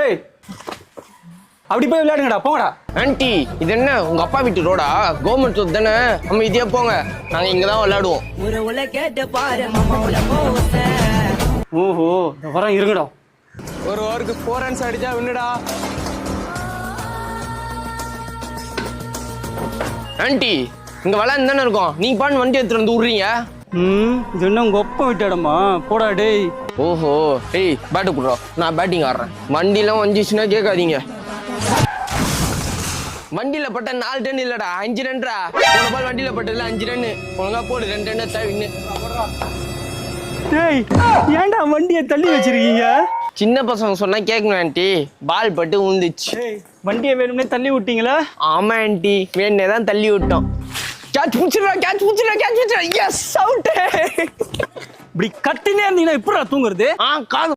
ஏய் அப்படி போய் விளையாடுங்கடா போங்கடா. ஆன்ட்டி இது என்ன உங்க அப்பா வீட்டு ரோடா? கவர்மெண்ட் ரோட் தானே, நம்ம இதே போங்க, நாங்க இங்கதான் விளையாடுவோம். ஓஹோ வரேன் இருங்கடா. ஒரு ஓவருக்கு 4 runs அடிச்சா வின்னுடா. ஆன்ட்டி இங்க விளையாண்டு தானே இருக்கோம், நீங்க பாட்டு வண்டி எடுத்துட்டு வந்து விடுறீங்க. இது என்ன உங்க ஒப்ப விட்டாடமா போடா டேய். ஓஹோ டேய் பேட்டு குடுறோம், நான் பேட்டிங் ஆடுறேன். வண்டிலாம் வந்துச்சுன்னா கேட்காதீங்க. வண்டியில பட்ட 4 டன் இல்லடா 5 ரன்ரா. ஒரு பால் வண்டியில பட்டதுல 5 ரன். ஒழுங்கா போடு, 2 ரன் எடுத்தா வின்னு. டேய் ஏன்டா வண்டியை தள்ளி வச்சிருக்கீங்க? சின்ன பசங்க சொன்னா கேட்கணும் ஆன்ட்டி, பால் பட்டு ஊந்துச்சு. வண்டியை வேணும்னே தள்ளி விட்டீங்களா? ஆமா ஆன்ட்டி, வேணே தான் தள்ளி விட்டோம். கேட்ச் பிடிச்சிடா. Yes out. இப்படி கத்தினே இருந்தீங்கன்னா எப்படிடா தூங்குறது? காது